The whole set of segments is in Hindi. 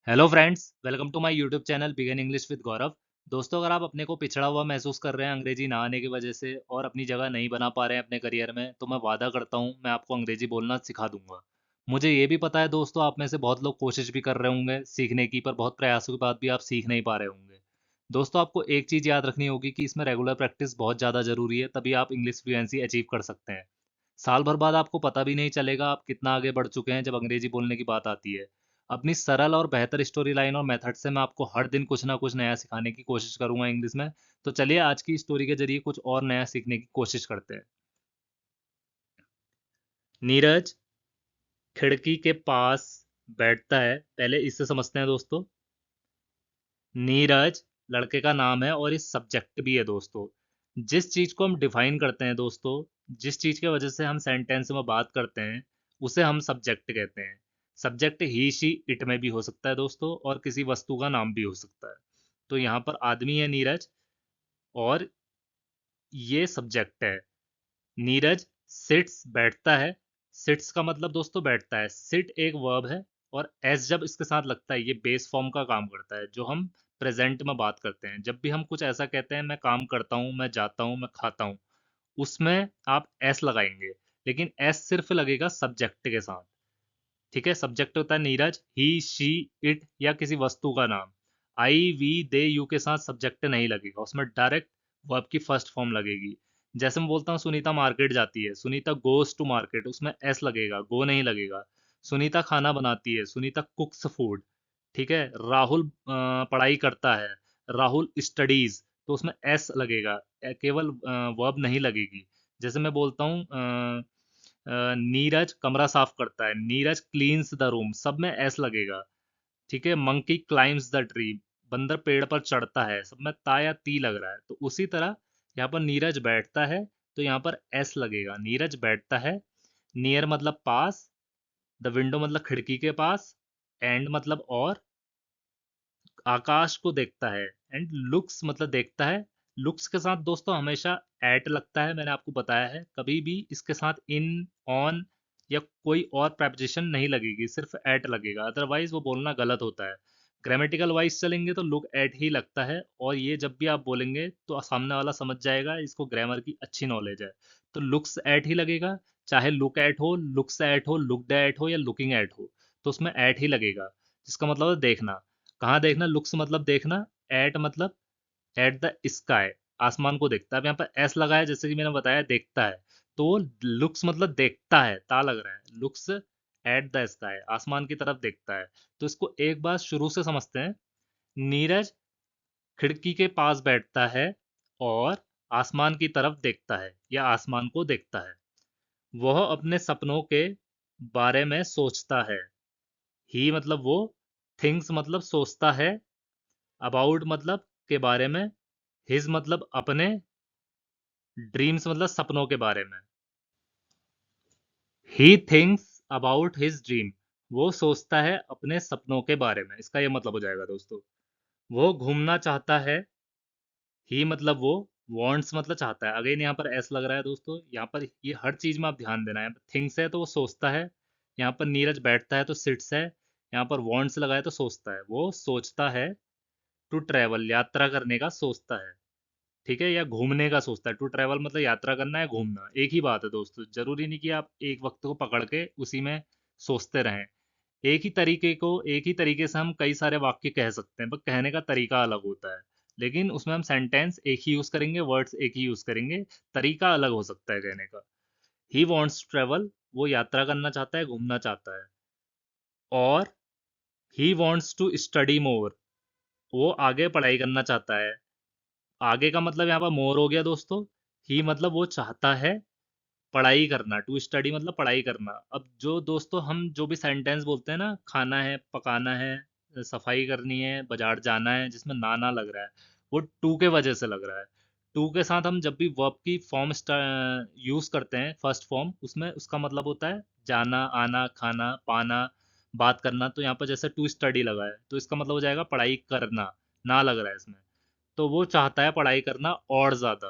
Hello friends, welcome to my YouTube channel begin English with Gaurav. दोस्तों, अगर आप अपने को पिछड़ा हुआ महसूस कर रहे हैं अंग्रेजी ना आने की वजह से और अपनी जगह नहीं बना पा रहे हैं अपने करियर में, तो मैं वादा करता हूँ मैं आपको अंग्रेजी बोलना सिखा दूंगा। मुझे ये भी पता है दोस्तों, आप में से बहुत लोग कोशिश भी कर रहे होंगे सीखने की, पर बहुत प्रयासों के बाद भी आप सीख नहीं पा रहे होंगे। दोस्तों, आपको एक चीज़ याद रखनी होगी कि इसमें रेगुलर प्रैक्टिस बहुत ज़्यादा ज़रूरी है, तभी आप इंग्लिश फ्लुएंसी अचीव कर सकते हैं। साल भर बाद आपको पता भी नहीं चलेगा आप कितना आगे बढ़ चुके हैं जब अंग्रेजी बोलने की बात आती है। अपनी सरल और बेहतर स्टोरी लाइन और मेथड से मैं आपको हर दिन कुछ ना कुछ नया सिखाने की कोशिश करूंगा इंग्लिश में। तो चलिए आज की स्टोरी के जरिए कुछ और नया सीखने की कोशिश करते हैं। नीरज खिड़की के पास बैठता है। पहले इससे समझते हैं दोस्तों। नीरज लड़के का नाम है और इस सब्जेक्ट भी है दोस्तों। जिस चीज को हम डिफाइन करते हैं दोस्तों, जिस चीज की वजह से हम सेंटेंस में बात करते हैं, उसे हम सब्जेक्ट कहते हैं। सब्जेक्ट ही शी इट में भी हो सकता है दोस्तों, और किसी वस्तु का नाम भी हो सकता है। तो यहाँ पर आदमी है नीरज, और ये सब्जेक्ट है। नीरज सिट्स बैठता है। सिट्स का मतलब दोस्तों बैठता है। सिट एक वर्ब है, और एस जब इसके साथ लगता है ये बेस फॉर्म का काम करता है। जो हम प्रेजेंट में बात करते हैं, जब भी हम कुछ ऐसा कहते हैं, मैं काम करता हूँ, मैं जाता हूँ, मैं खाता हूँ, उसमें आप एस लगाएंगे। लेकिन एस सिर्फ लगेगा सब्जेक्ट के साथ। ठीक है, सब्जेक्ट होता है नीरज, ही शी इट या किसी वस्तु का नाम। आई वी दे यू के साथ सब्जेक्ट नहीं लगेगा, उसमें डायरेक्ट वर्ब की फर्स्ट फॉर्म लगेगी। जैसे मैं बोलता हूँ सुनीता मार्केट जाती है, सुनीता गोज टू मार्केट, उसमें एस लगेगा, गो नहीं लगेगा। सुनीता खाना बनाती है, सुनीता कुक्स फूड। ठीक है, राहुल पढ़ाई करता है, राहुल स्टडीज, तो उसमें एस लगेगा, केवल वर्ब नहीं लगेगी। जैसे मैं बोलता हूँ नीरज कमरा साफ करता है, नीरज क्लीन्स द रूम, सब में एस लगेगा। ठीक है, मंकी क्लाइम्स द ट्री, बंदर पेड़ पर चढ़ता है, सब में ता या ती लग रहा है। तो उसी तरह यहाँ पर नीरज बैठता है, तो यहाँ पर एस लगेगा, नीरज बैठता है। नियर मतलब पास, द विंडो मतलब खिड़की के पास, एंड मतलब और, आकाश को देखता है, एंड लुक्स मतलब देखता है। लुक्स के साथ दोस्तों हमेशा एट लगता है, मैंने आपको बताया है। कभी भी इसके साथ इन, ऑन या कोई और preposition नहीं लगेगी, सिर्फ एट लगेगा, अदरवाइज वो बोलना गलत होता है। ग्रामेटिकल वाइज चलेंगे तो लुक एट ही लगता है, और ये जब भी आप बोलेंगे तो सामने वाला समझ जाएगा इसको ग्रामर की अच्छी नॉलेज है। तो लुक्स एट ही लगेगा, चाहे लुक एट हो, लुक्स एट हो, लुक्ड एट हो या लुकिंग एट हो, तो उसमें एट ही लगेगा, जिसका मतलब है देखना। कहाँ देखना? लुक्स मतलब देखना, एट मतलब एट द स्काई, आसमान को देखता है। अब यहाँ पर एस लगा है, जैसे कि मैंने बताया देखता है, तो लुक्स मतलब देखता है, ता लग रहा है, लुक्स एट द स्काई, आसमान की तरफ देखता है। तो इसको एक बार शुरू से समझते हैं। नीरज खिड़की के पास बैठता है और आसमान की तरफ देखता है या आसमान को देखता है। वह अपने सपनों के बारे में सोचता है। ही मतलब वो, थिंग्स मतलब सोचता है, अबाउट मतलब के बारे में, हिज मतलब अपने, ड्रीम्स मतलब सपनों के बारे में। He thinks about his dream, वो सोचता है अपने सपनों के बारे में, इसका ये मतलब हो जाएगा दोस्तों। वो घूमना चाहता है। ही मतलब वो, वॉन्ट्स मतलब चाहता है। अगेन यहाँ पर एस लग रहा है दोस्तों, यहाँ पर ये हर चीज में आप ध्यान देना है। थिंग्स है तो वो सोचता है, यहाँ पर नीरज बैठता है तो सिट्स है, यहाँ पर वॉन्ट्स लगाए तो सोचता है। वो सोचता है टू ट्रेवल, यात्रा करने का सोचता है। ठीक है, या घूमने का सोचता है। टू ट्रैवल मतलब यात्रा करना या घूमना, एक ही बात है दोस्तों। जरूरी नहीं कि आप एक वक्त को पकड़ के उसी में सोचते रहें। एक ही तरीके से हम कई सारे वाक्य कह सकते हैं, पर कहने का तरीका अलग होता है। लेकिन उसमें हम सेंटेंस एक ही यूज करेंगे, वर्ड्स एक ही यूज करेंगे, तरीका अलग हो सकता है कहने का। ही वॉन्ट्स ट्रेवल, वो यात्रा करना चाहता है, घूमना चाहता है। और he wants to study more, वो आगे पढ़ाई करना चाहता है। आगे का मतलब यहाँ पर मोर हो गया दोस्तों। ही मतलब वो चाहता है पढ़ाई करना, टू स्टडी मतलब पढ़ाई करना। अब जो दोस्तों हम जो भी सेंटेंस बोलते हैं ना, खाना है, पकाना है, सफाई करनी है, बाजार जाना है, जिसमें ना ना लग रहा है, वो टू के वजह से लग रहा है। टू के साथ हम जब भी वर्ब की फॉर्म यूज करते हैं, फर्स्ट फॉर्म, उसमें उसका मतलब होता है जाना, आना, खाना, पाना, बात करना। तो यहाँ पर जैसे टू स्टडी लगा है, तो इसका मतलब हो जाएगा पढ़ाई करना, ना लग रहा है इसमें। तो वो चाहता है पढ़ाई करना और ज़्यादा।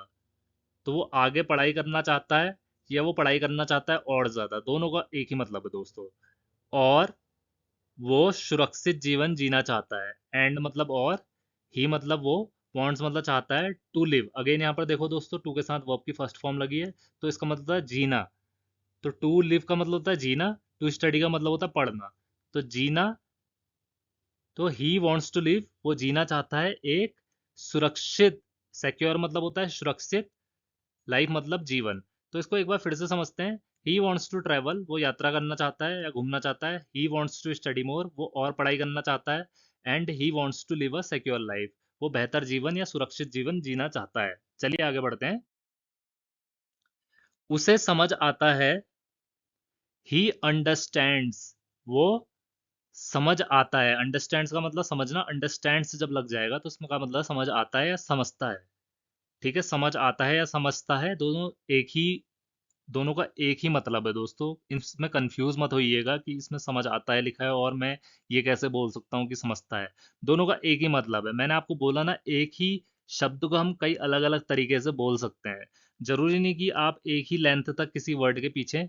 तो वो आगे पढ़ाई करना चाहता है, या वो पढ़ाई करना चाहता है और ज़्यादा, दोनों का एक ही मतलब है दोस्तों। और वो सुरक्षित जीवन जीना चाहता है। एंड मतलब और, ही मतलब वो, वांट्स मतलब चाहता है, टू लिव। अगेन यहाँ पर देखो दोस्तों, टू के साथ वर्ब की फर्स्ट फॉर्म लगी है, तो इसका मतलब होता है जीना। तो टू लिव का मतलब होता है जीना, टू स्टडी का मतलब होता है पढ़ना। तो जीना, तो ही वॉन्ट्स टू लिव, वो जीना चाहता है एक सुरक्षित, सिक्योर मतलब होता है सुरक्षित, लाइफ मतलब जीवन। तो इसको एक बार फिर से समझते हैं। ही वॉन्ट्स टू ट्रैवल, वो यात्रा करना चाहता है या घूमना चाहता है। He wants to study more, वो और पढ़ाई करना चाहता है। And he wants to live a secure life, वो बेहतर जीवन या सुरक्षित जीवन जीना चाहता है। चलिए आगे बढ़ते हैं। उसे समझ आता है, ही अंडरस्टैंड्स, वो समझ आता है। अंडरस्टैंड्स का मतलब समझना, अंडरस्टैंड्स जब लग जाएगा तो उसमें का मतलब समझ आता है या समझता है। ठीक है, समझ आता है या समझता है, दोनों एक ही, दोनों का एक ही मतलब है दोस्तों। इसमें कंफ्यूज मत होइएगा कि इसमें समझ आता है लिखा है और मैं ये कैसे बोल सकता हूँ कि समझता है। दोनों का एक ही मतलब है। मैंने आपको बोला ना, एक ही शब्द को हम कई अलग अलग तरीके से बोल सकते हैं। जरूरी नहीं कि आप एक ही लेंथ तक किसी वर्ड के पीछे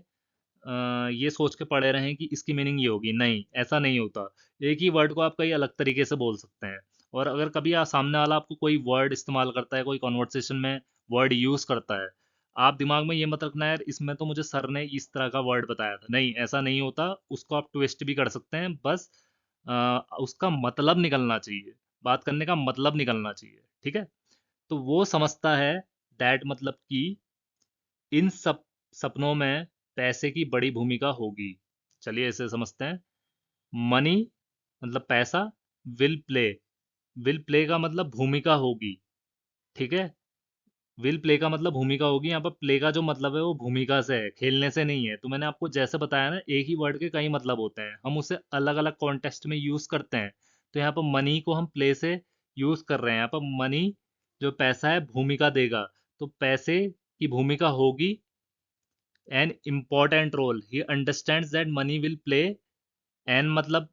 ये सोच के पड़े रहें कि इसकी मीनिंग ये होगी। नहीं, ऐसा नहीं होता। एक ही वर्ड को आप कई अलग तरीके से बोल सकते हैं। और अगर कभी सामने वाला आपको कोई वर्ड इस्तेमाल करता है, कोई कॉन्वर्सेशन में वर्ड यूज करता है, आप दिमाग में ये मत रखना यार इसमें तो मुझे सर ने इस तरह का वर्ड बताया था। नहीं, ऐसा नहीं होता। उसको आप ट्विस्ट भी कर सकते हैं, बस उसका मतलब निकलना चाहिए, बात करने का मतलब निकलना चाहिए। ठीक है, तो वो समझता है, दैट मतलब कि इन सब सपनों में पैसे की बड़ी भूमिका होगी। चलिए इसे समझते हैं। मनी मतलब पैसा, विल प्ले, विल प्ले का मतलब भूमिका होगी। ठीक है, विल प्ले का मतलब भूमिका होगी। यहाँ पर प्ले का जो मतलब है वो भूमिका से है, खेलने से नहीं है। तो मैंने आपको जैसे बताया ना, एक ही वर्ड के कई मतलब होते हैं, हम उसे अलग अलग कॉन्टेक्स्ट में यूज करते हैं। तो यहाँ पर मनी को हम प्ले से यूज कर रहे हैं। यहाँ पर मनी जो पैसा है भूमिका देगा, तो पैसे की भूमिका होगी an important role. He understands that money will play an मतलब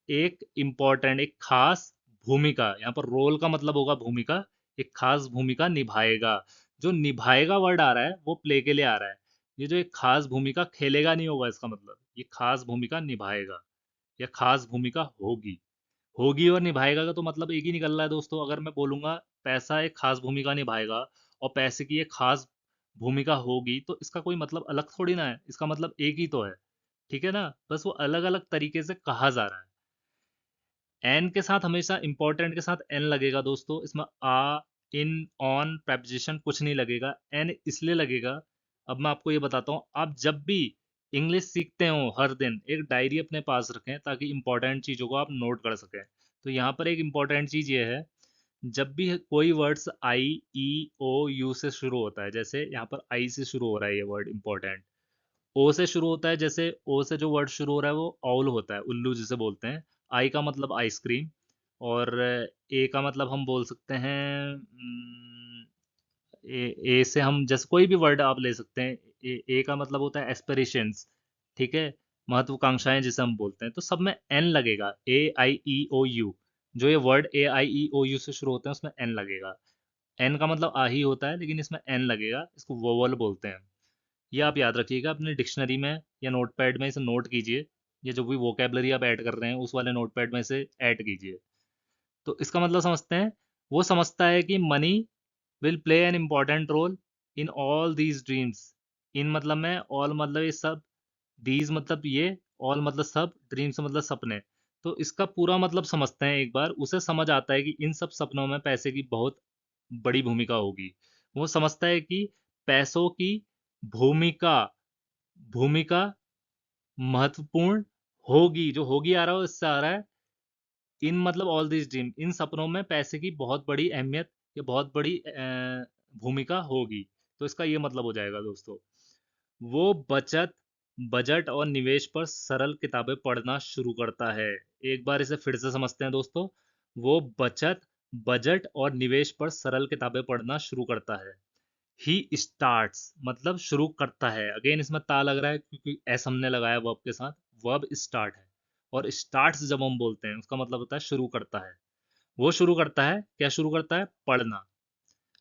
एक इम्पॉर्टेंट, एक खास भूमिका। यहाँ पर रोल का मतलब होगा भूमिका, एक खास भूमिका निभाएगा। जो निभाएगा वर्ड आ रहा है वो प्ले के लिए आ रहा है। ये जो एक खास भूमिका खेलेगा नहीं होगा, इसका मतलब ये खास भूमिका निभाएगा या खास भूमिका होगी। होगी और निभाएगा का तो मतलब एक ही निकल रहा है दोस्तों। अगर मैं बोलूंगा पैसा एक खास भूमिका निभाएगा और पैसे की एक खास भूमिका होगी, तो इसका कोई मतलब अलग थोड़ी ना है, इसका मतलब एक ही तो है। ठीक है ना, बस वो अलग अलग तरीके से कहा जा रहा है। एन के साथ हमेशा इंपॉर्टेंट के साथ एन लगेगा दोस्तों। इसमें आ, इन, ऑन preposition कुछ नहीं लगेगा। एन इसलिए लगेगा, अब मैं आपको ये बताता हूँ। आप जब भी इंग्लिश सीखते हो हर दिन एक डायरी अपने पास रखें, ताकि इंपॉर्टेंट चीज़ों को आप नोट कर सकें। तो यहाँ पर एक इंपॉर्टेंट चीज़ ये है, जब भी कोई words I, E, O, you से शुरू होता है, जैसे यहाँ पर आई से शुरू हो रहा है ये वर्ड इंपॉर्टेंट, ओ से शुरू होता है, जैसे ओ से जो वर्ड शुरू हो रहा है वो ऑल होता है, उल्लू जिसे बोलते हैं। आई का मतलब आइसक्रीम, और ए का मतलब हम बोल सकते हैं ए से हम जैसे कोई भी वर्ड आप ले सकते हैं। ए का मतलब होता है एस्पिरेशंस। ठीक है, महत्वाकांक्षाएं जिसे हम बोलते हैं। तो सब में एन लगेगा, ए आई ई ओ यू। जो ये word a I E O you से शुरू होते हैं उसमें एन लगेगा। एन का मतलब आ ही होता है, लेकिन इसमें एन लगेगा, इसको वोवल बोलते हैं। ये आप याद रखिएगा अपनी डिक्शनरी में या नोटपैड में, इसे नोट कीजिए। ये जो भी वोकेबलरी आप ऐड कर रहे हैं उस वाले नोटपैड में इसे ऐड कीजिए। तो इसका मतलब समझते हैं। वो समझता है कि money will play an important role in all these dreams. In मतलब में, ऑल मतलब ये सब, दीज मतलब ये, ऑल मतलब सब, ड्रीम्स मतलब सपने। तो इसका पूरा मतलब समझते हैं एक बार। उसे समझ आता है कि इन सब सपनों में पैसे की बहुत बड़ी भूमिका होगी। वो समझता है कि पैसों की भूमिका, भूमिका महत्वपूर्ण होगी। जो होगी आ रहा है इससे आ रहा है इन मतलब ऑल दिस ड्रीम, इन सपनों में पैसे की बहुत बड़ी अहमियत या बहुत बड़ी भूमिका होगी। तो इसका ये मतलब हो जाएगा दोस्तों। वो बचत, बजट और निवेश पर सरल किताबें पढ़ना शुरू करता है। एक बार इसे फिर से समझते हैं दोस्तों। वो बचत, बजट और निवेश पर सरल किताबें पढ़ना शुरू करता है। ही स्टार्ट्स मतलब शुरू करता है। अगेन इसमें ता लग रहा है क्योंकि एस हमने लगाया वर्ब के साथ। वर्ब स्टार्ट है, और स्टार्ट्स जब हम बोलते हैं उसका मतलब होता है शुरू करता है। वो शुरू करता है, क्या शुरू करता है? पढ़ना।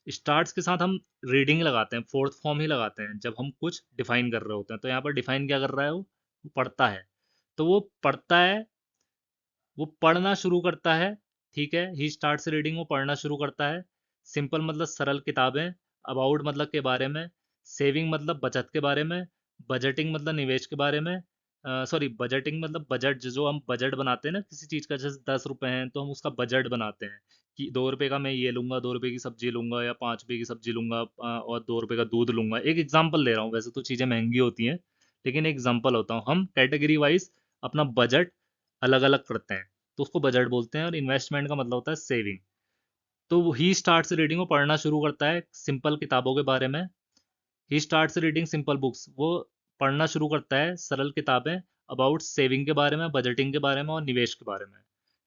स्टार्ट्स के साथ हम रीडिंग लगाते हैं, फोर्थ फॉर्म ही लगाते हैं जब हम कुछ डिफाइन कर रहे होते हैं। तो यहाँ पर डिफाइन क्या कर रहा है? वो पढ़ता है। तो वो पढ़ता है, वो पढ़ना शुरू करता है, ठीक है, ही स्टार्ट्स रीडिंग, वो पढ़ना शुरू करता है। सिंपल मतलब सरल किताबें, अबाउट मतलब के बारे में, सेविंग मतलब बचत के बारे में, बजटिंग मतलब निवेश के बारे में, सॉरी बजटिंग मतलब बजट, जो हम बजट बनाते हैं ना किसी चीज़ का, जैसे 10 रुपए हैं तो हम उसका बजट बनाते हैं कि 2 रुपए का मैं ये लूंगा, 2 रुपए की सब्जी लूंगा या 5 रुपए की सब्जी लूंगा, और 2 रुपए का दूध लूंगा। एक एग्जाम्पल दे रहा हूँ, वैसे तो चीज़ें महंगी होती हैं, लेकिन एग्जाम्पल होता हूँ, हम कैटेगरी वाइज अपना बजट अलग अलग करते हैं, तो उसको बजट बोलते हैं। और इन्वेस्टमेंट का मतलब होता है सेविंग। तो ही स्टार्ट्स रीडिंग, वो पढ़ना शुरू करता है सिंपल किताबों के बारे में। He starts reading simple books, वो पढ़ना शुरू करता है सरल किताबें अबाउट सेविंग के बारे में, बजटिंग के बारे में और निवेश के बारे में।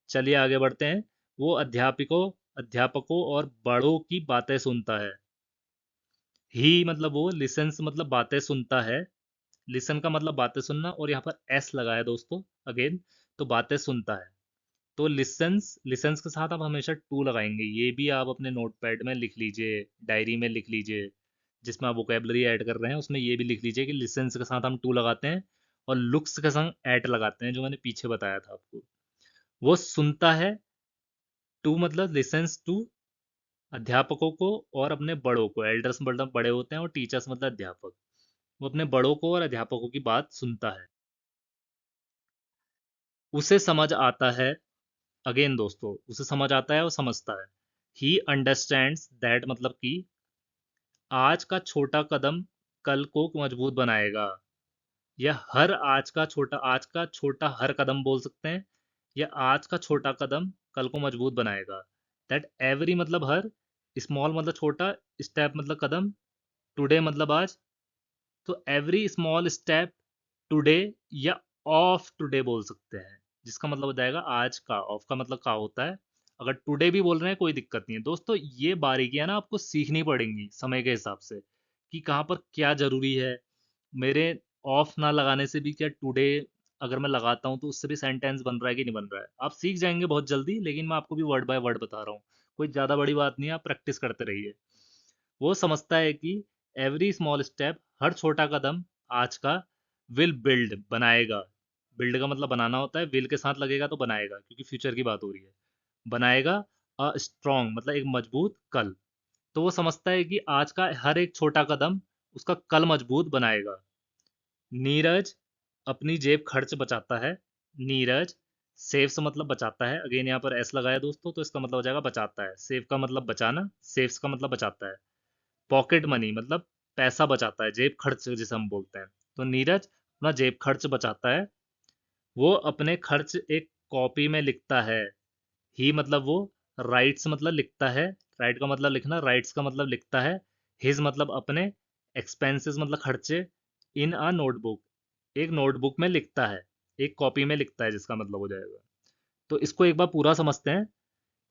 चलिए आगे बढ़ते हैं। वो अध्यापकों और बड़ों की बातें सुनता है। ही मतलब वो, लिसन्स मतलब बातें सुनता है। लिसन का मतलब बातें सुनना, और यहाँ पर एस लगा है दोस्तों, अगेन, तो बातें सुनता है। तो लिसन्स, लिसन्स के साथ आप हमेशा टू लगाएंगे, ये भी आप अपने नोटपैड में लिख लीजिए, डायरी में लिख लीजिए, जिसमें आप वोकेबलरी ऐड कर रहे हैं उसमें ये भी लिख लीजिए कि लिसन्स के साथ हम टू लगाते हैं, और लुक्स के संग एट लगाते हैं, जो मैंने पीछे बताया था आपको। वो सुनता है, टू मतलब लिसन्स टू, अध्यापकों को और अपने बड़ों को, एल्डर्स मतलब बड़े होते हैं और टीचर्स मतलब अध्यापक, वो अपने बड़ों को और अध्यापकों की बात सुनता है। उसे समझ आता है, अगेन दोस्तों, उसे समझ आता है और समझता है। ही अंडरस्टैंड्स दैट मतलब कि आज का छोटा कदम कल को मजबूत बनाएगा, या हर आज का छोटा हर कदम बोल सकते हैं, या आज का छोटा कदम कल को मजबूत बनाएगा। दैट एवरी मतलब हर, स्मॉल मतलब छोटा, स्टेप मतलब कदम, टुडे मतलब आज, तो एवरी स्मॉल स्टेप टुडे, या ऑफ टुडे बोल सकते हैं, जिसका मतलब हो जाएगा आज का। ऑफ का मतलब का होता है। अगर टुडे भी बोल रहे हैं कोई दिक्कत नहीं है दोस्तों, ये बारीकियां ना आपको सीखनी पड़ेंगी समय के हिसाब से, कि कहाँ पर क्या जरूरी है। मेरे ऑफ ना लगाने से भी क्या टुडे अगर मैं लगाता हूँ तो उससे भी सेंटेंस बन रहा है कि नहीं बन रहा है, आप सीख जाएंगे बहुत जल्दी। लेकिन मैं आपको भी वर्ड बाय वर्ड बता रहा हूँ, कोई ज़्यादा बड़ी बात नहीं है, आप प्रैक्टिस करते रहिए। वो समझता है कि एवरी स्मॉल स्टेप, हर छोटा कदम आज का, विल बिल्ड बनाएगा। बिल्ड का मतलब बनाना होता है, विल के साथ लगेगा तो बनाएगा, क्योंकि फ्यूचर की बात हो रही है। बनाएगा अ स्ट्रॉन्ग मतलब एक मजबूत कल। तो वो समझता है कि आज का हर एक छोटा कदम उसका कल मजबूत बनाएगा। नीरज अपनी जेब खर्च बचाता है। नीरज सेव्स मतलब बचाता है, अगेन यहाँ पर एस लगाया दोस्तों, तो इसका मतलब हो जाएगा बचाता है। सेव का मतलब बचाना, सेव्स का मतलब बचाता है। पॉकेट मनी मतलब पैसा बचाता है, जेब खर्च जिसे हम बोलते हैं। तो नीरज अपना जेब खर्च बचाता है। वो अपने खर्च एक कॉपी में लिखता है। ही मतलब वो, राइट्स मतलब लिखता है, राइट का मतलब लिखना, राइट्स का मतलब लिखता है। हिज मतलब अपने, एक्सपेंसेस मतलब खर्चे, इन अ नोटबुक एक नोटबुक में लिखता है, एक कॉपी में लिखता है, जिसका मतलब हो जाएगा। तो इसको एक बार पूरा समझते हैं।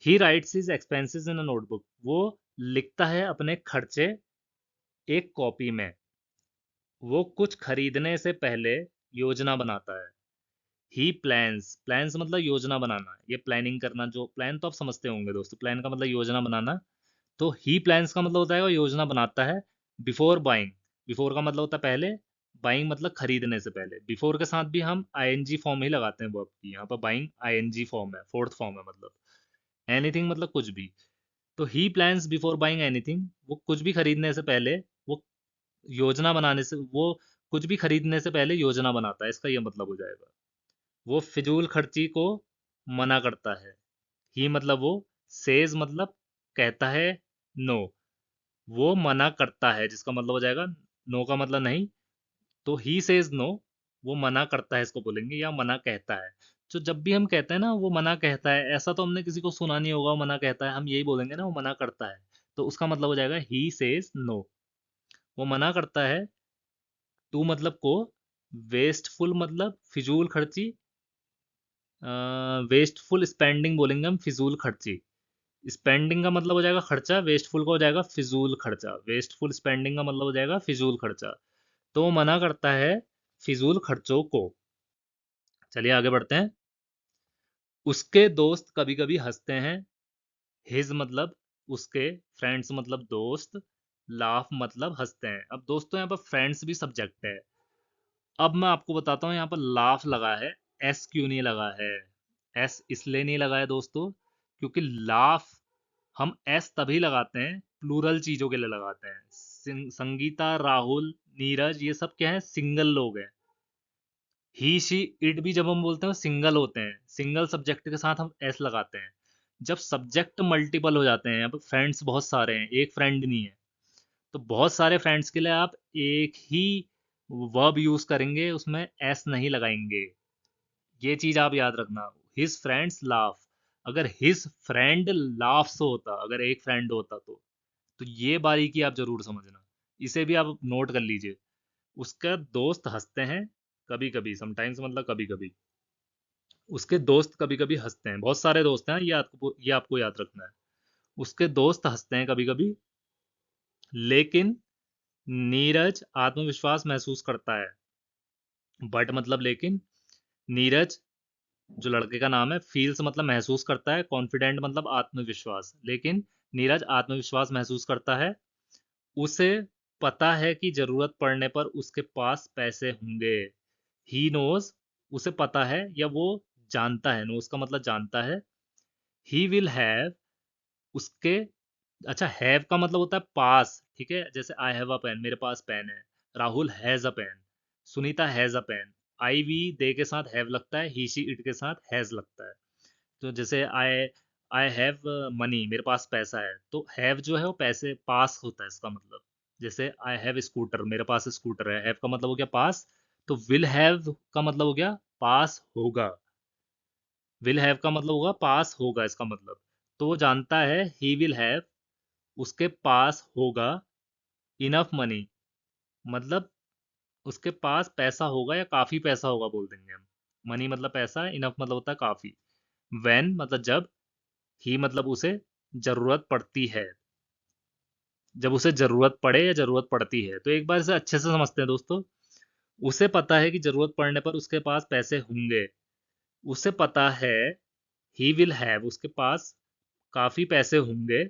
ही rights his expenses in a notebook, वो लिखता है अपने खर्चे एक कॉपी में। वो कुछ खरीदने से पहले योजना बनाता है। ही प्लान्स, प्लान्स मतलब योजना बनाना, ये प्लानिंग करना, जो प्लान तो आप समझते होंगे दोस्तों, प्लान का मतलब योजना बनाना। तो ही प्लान्स का मतलब होता है वो योजना बनाता है। बिफोर बाइंग, बिफोर का मतलब होता है पहले, बाइंग मतलब खरीदने से पहले। बिफोर के साथ भी हम आईएनजी फॉर्म ही लगाते हैं वर्ब की, यहाँ पर बाइंग आईएनजी फॉर्म है, फोर्थ फॉर्म है मतलब। एनीथिंग मतलब कुछ भी। तो ही प्लान्स बिफोर बाइंग एनीथिंग, वो कुछ भी खरीदने से पहले, वो योजना बनाने से, वो कुछ भी खरीदने से पहले योजना बनाता है, इसका ये मतलब हो जाएगा। वो फिजूल खर्ची को मना करता है। ही मतलब वो, सेज मतलब कहता है, नो, वो मना करता है, जिसका मतलब हो जाएगा नो का मतलब नहीं। तो ही सेज नो, वो मना करता है, इसको बोलेंगे, या मना कहता है। तो जब भी हम कहते हैं ना वो मना कहता है, ऐसा तो हमने किसी को सुना नहीं होगा वो मना कहता है, हम यही बोलेंगे ना वो मना करता है। तो उसका मतलब हो जाएगा ही सेज नो, वो मना करता है। टू मतलब को, वेस्टफुल मतलब फिजूल खर्ची, वेस्टफुल स्पेंडिंग बोलेंगे हम, फिजूल खर्ची। स्पेंडिंग का मतलब हो जाएगा खर्चा, वेस्टफुल का हो जाएगा फिजूल खर्चा। वेस्टफुल स्पेंडिंग का मतलब हो जाएगा फिजूल खर्चा। तो वो मना करता है फिजूल खर्चों को। चलिए आगे बढ़ते हैं। उसके दोस्त कभी कभी हंसते हैं। हिज मतलब उसके, फ्रेंड्स मतलब दोस्त, लाफ मतलब हंसते हैं। अब दोस्तों यहाँ पर फ्रेंड्स भी सब्जेक्ट है। अब मैं आपको बताता हूँ यहाँ पर लाफ लगा है, एस क्यों नहीं लगा है। एस इसलिए नहीं लगाया दोस्तों क्योंकि लाफ हम एस तभी लगाते हैं, प्लूरल चीजों के लिए लगाते हैं। संगीता, राहुल, नीरज, ये सब क्या है, सिंगल लोग हैं। ही शी इट भी जब हम बोलते हैं सिंगल होते हैं, सिंगल सब्जेक्ट के साथ हम एस लगाते हैं। जब सब्जेक्ट मल्टीपल हो जाते हैं, अब फ्रेंड्स बहुत सारे हैं, एक फ्रेंड नहीं है, तो बहुत सारे फ्रेंड्स के लिए आप एक ही वर्ब यूज करेंगे, उसमें एस नहीं लगाएंगे। ये चीज आप याद रखना। हिज फ्रेंड्स लाफ, अगर हिज फ्रेंड लाफ्स होता, अगर एक फ्रेंड होता तो ये बारीकी आप जरूर समझना, इसे भी आप नोट कर लीजिए। उसका दोस्त हंसते हैं कभी कभी, समटाइम्स मतलब कभी कभी, उसके दोस्त कभी कभी हंसते हैं, बहुत सारे दोस्त हैं, ये आपको याद रखना है। उसके दोस्त हंसते हैं कभी कभी, लेकिन नीरज आत्मविश्वास महसूस करता है। बट मतलब लेकिन, नीरज जो लड़के का नाम है, फील्स मतलब महसूस करता है, कॉन्फिडेंट मतलब आत्मविश्वास, लेकिन नीरज आत्मविश्वास महसूस करता है। उसे पता है कि जरूरत पड़ने पर उसके पास पैसे होंगे। ही नोज, उसे पता है या वो जानता है, नोज का मतलब जानता है। ही विल हैव, उसके, अच्छा हैव का मतलब होता है पास, ठीक है, जैसे आई हैव अ पेन, मेरे पास पेन है। Rahul has a pen, Sunita has a pen. I we they के साथ हैव लगता है, ही शी इट के साथ हैज लगता है। तो जैसे आई आई हैव मनी, मेरे पास पैसा है, तो हैव जो है वो पैसे पास होता है इसका मतलब। जैसे आई हैव स्कूटर, मेरे पास स्कूटर है, हैव का मतलब हो गया पास। तो विल हैव का मतलब हो गया पास होगा, विल हैव का मतलब होगा पास होगा इसका मतलब। तो वो जानता है ही विल हैव, उसके पास होगा, इनफ मनी, मतलब उसके पास पैसा होगा या काफी पैसा होगा बोल देंगे हम। मनी मतलब पैसा, इनफ मतलब होता है काफी। व्हेन मतलब जब, ही मतलब उसे जरूरत पड़ती है, जब उसे जरूरत पड़े या जरूरत पड़ती है। तो एक बार इसे अच्छे से समझते हैं दोस्तों। उसे पता है कि जरूरत पड़ने पर उसके पास पैसे होंगे। उसे पता है, ही विल हैव, उसके पास काफी पैसे होंगे।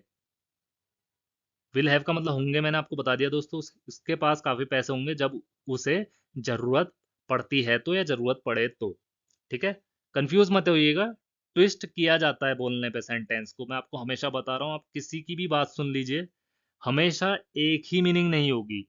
विल हैव का मतलब होंगे, मैंने आपको बता दिया दोस्तों, उसके पास काफी पैसे होंगे जब उसे जरूरत पड़ती है तो, या जरूरत पड़े तो। ठीक है, कंफ्यूज मत होइएगा, ट्विस्ट किया जाता है बोलने पे सेंटेंस को, मैं आपको हमेशा बता रहा हूँ। आप किसी की भी बात सुन लीजिए, हमेशा एक ही मीनिंग नहीं होगी।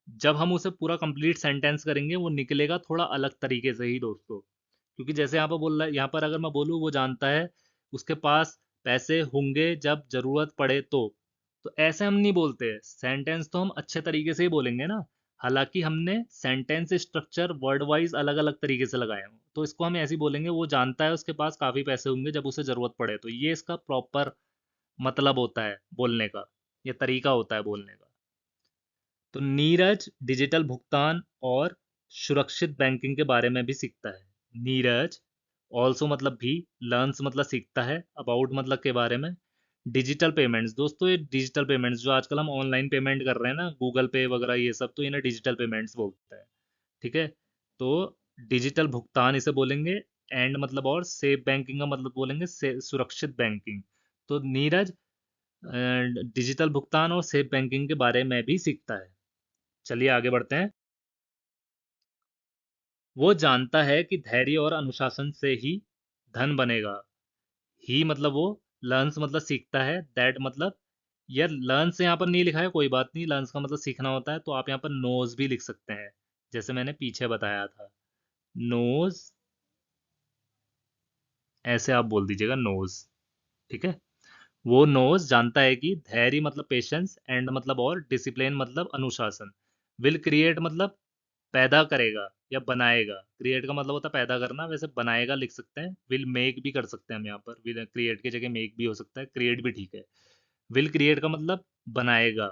जब हम उसे पूरा कंप्लीट सेंटेंस करेंगे वो निकलेगा थोड़ा अलग तरीके से ही दोस्तों। क्योंकि जैसे यहाँ पर बोल रहा है, यहाँ पर अगर मैं बोलूँ वो जानता है उसके पास पैसे होंगे जब जरूरत पड़े तो ऐसे हम नहीं बोलते, सेंटेंस तो हम अच्छे तरीके से ही बोलेंगे ना। हालांकि हमने सेंटेंस स्ट्रक्चर वर्ड वाइज अलग अलग तरीके से लगाए हैं, तो इसको हम ऐसे ही बोलेंगे, वो जानता है उसके पास काफी पैसे होंगे जब उसे जरूरत पड़े तो। ये इसका प्रॉपर मतलब होता है बोलने का, ये तरीका होता है बोलने का। तो नीरज डिजिटल भुगतान और सुरक्षित बैंकिंग के बारे में भी सीखता है। नीरज ऑल्सो मतलब भी, लर्न्स मतलब सीखता है, अबाउट मतलब के बारे में। डिजिटल पेमेंट्स दोस्तों, ये डिजिटल पेमेंट्स जो आजकल हम ऑनलाइन पेमेंट कर रहे हैं ना, गूगल पे वगैरह ये सब, तो इन्हें डिजिटल पेमेंट्स बोलते हैं। ठीक है, तो डिजिटल भुगतान इसे बोलेंगे। एंड मतलब और सेफ बैंकिंग का मतलब बोलेंगे सुरक्षित बैंकिंग। तो नीरज डिजिटल भुगतान और सेफ बैंकिंग के बारे में भी सीखता है। चलिए आगे बढ़ते हैं। वो जानता है कि धैर्य और अनुशासन से ही धन बनेगा। ही मतलब वो, लर्न्स मतलब सीखता है, दैट मतलब, यार लर्न्स यहाँ पर नहीं लिखा है, कोई बात नहीं, लर्न्स का मतलब सीखना होता है, तो आप यहाँ पर नोज भी लिख सकते हैं, जैसे मैंने पीछे बताया था। नोज, ऐसे आप बोल दीजिएगा नोज। ठीक है, वो नोज जानता है कि धैर्य मतलब पेशेंस, एंड मतलब और, डिसिप्लिन मतलब अनुशासन, विल क्रिएट मतलब पैदा करेगा या बनाएगा। क्रिएट का मतलब होता है पैदा करना, वैसे बनाएगा लिख सकते हैं, विल मेक भी कर सकते हैं हम यहाँ पर, विल क्रिएट की जगह मेक भी हो सकता है, क्रिएट भी ठीक है। विल क्रिएट का मतलब बनाएगा,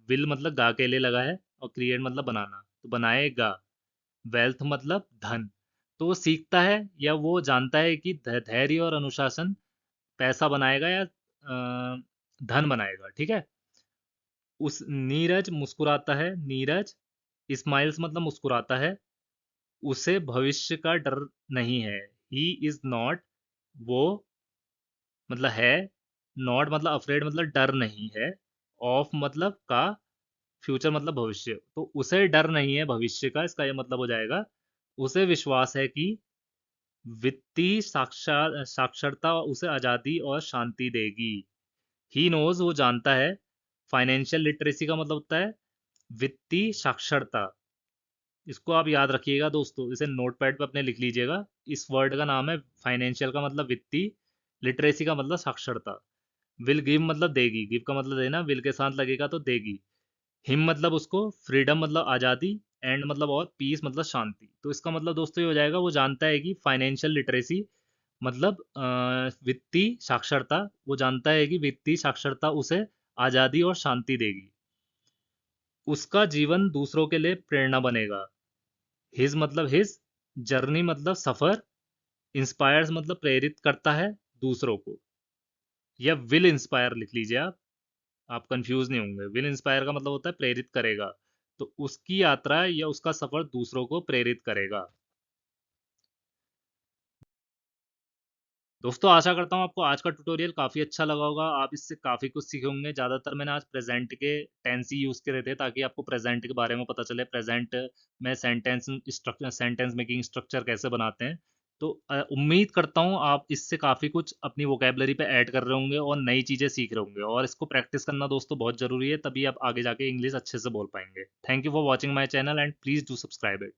विल मतलब गा के लिए लगा है, और क्रिएट मतलब बनाना, तो बनाएगा। वेल्थ मतलब धन। तो वो सीखता है या वो जानता है कि धैर्य और अनुशासन पैसा बनाएगा या धन बनाएगा। ठीक है, उस नीरज मुस्कुराता है, नीरज स्माइल्स मतलब मुस्कुराता है। उसे भविष्य का डर नहीं है। ही इज नॉट, वो मतलब है, नॉट मतलब अफ्रेड मतलब डर नहीं है, ऑफ मतलब का, फ्यूचर मतलब भविष्य, तो उसे डर नहीं है भविष्य का, इसका ये मतलब हो जाएगा, उसे विश्वास है कि वित्तीय साक्षरता उसे आज़ादी और शांति देगी। ही नोज वो जानता है। फाइनेंशियल लिटरेसी का मतलब होता है वित्तीय साक्षरता। इसको आप याद रखिएगा दोस्तों, इसे नोटपैड पे अपने लिख लीजिएगा। इस वर्ड का नाम है फाइनेंशियल का मतलब वित्तीय, लिटरेसी का मतलब साक्षरता। विल गिव मतलब देगी, गिव का मतलब देना, विल के साथ लगेगा तो देगी। हिम मतलब उसको, फ्रीडम मतलब आज़ादी, एंड मतलब और, पीस मतलब शांति। तो इसका मतलब दोस्तों ये हो जाएगा, वो जानता है कि फाइनेंशियल लिटरेसी मतलब वित्तीय साक्षरता, वो जानता है कि वित्तीय साक्षरता उसे आज़ादी और शांति देगी। उसका जीवन दूसरों के लिए प्रेरणा बनेगा। हिज मतलब हिज, जर्नी मतलब सफर, इंस्पायर्स मतलब प्रेरित करता है दूसरों को। या विल इंस्पायर लिख लीजिए आप कंफ्यूज नहीं होंगे। विल इंस्पायर का मतलब होता है प्रेरित करेगा। तो उसकी यात्रा या उसका सफर दूसरों को प्रेरित करेगा। दोस्तों आशा करता हूँ आपको आज का ट्यूटोरियल काफ़ी अच्छा लगा होगा। आप इससे काफ़ी कुछ सीखे होंगे। ज़्यादातर मैंने आज प्रेजेंट के टेंस ही यूज़ करे थे ताकि आपको प्रेजेंट के बारे में पता चले, प्रेजेंट में सेंटेंस मेकिंग स्ट्रक्चर कैसे बनाते हैं। तो उम्मीद करता हूँ आप इससे काफ़ी कुछ अपनी वोकेबलरी पे ऐड कर रहे होंगे और नई चीज़ें सीख रहे होंगे, और इसको प्रैक्टिस करना दोस्तों बहुत ज़रूरी है, तभी आप आगे जाके इंग्लिश अच्छे से बोल पाएंगे। Thank you for watching my channel and please do subscribe it.